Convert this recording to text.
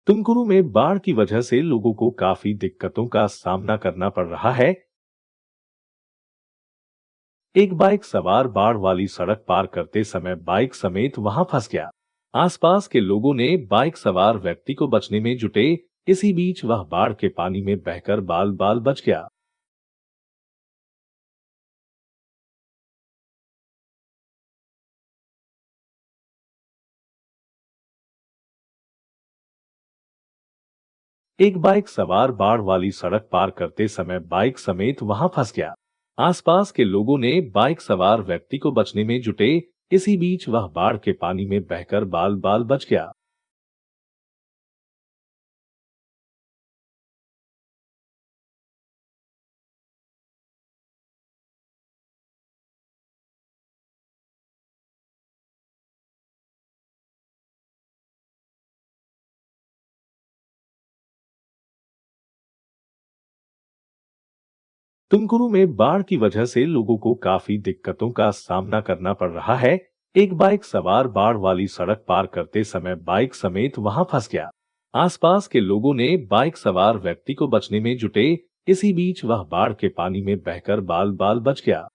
तुमकुरू में बाढ़ की वजह से लोगों को काफी दिक्कतों का सामना करना पड़ रहा है। एक बाइक सवार बाढ़ वाली सड़क पार करते समय बाइक समेत वहां फंस गया। आसपास के लोगों ने बाइक सवार व्यक्ति को बचने में जुटे। इसी बीच वह बाढ़ के पानी में बहकर बाल बाल बच गया। एक बाइक सवार बाढ़ वाली सड़क पार करते समय बाइक समेत वहां फंस गया। आसपास के लोगों ने बाइक सवार व्यक्ति को बचने में जुटे। इसी बीच वह बाढ़ के पानी में बहकर बाल बाल बच गया। तुमकुरू में बाढ़ की वजह से लोगों को काफी दिक्कतों का सामना करना पड़ रहा है। एक बाइक सवार बाढ़ वाली सड़क पार करते समय बाइक समेत वहां फंस गया। आसपास के लोगों ने बाइक सवार व्यक्ति को बचने में जुटे। इसी बीच वह बाढ़ के पानी में बहकर बाल बाल बच गया।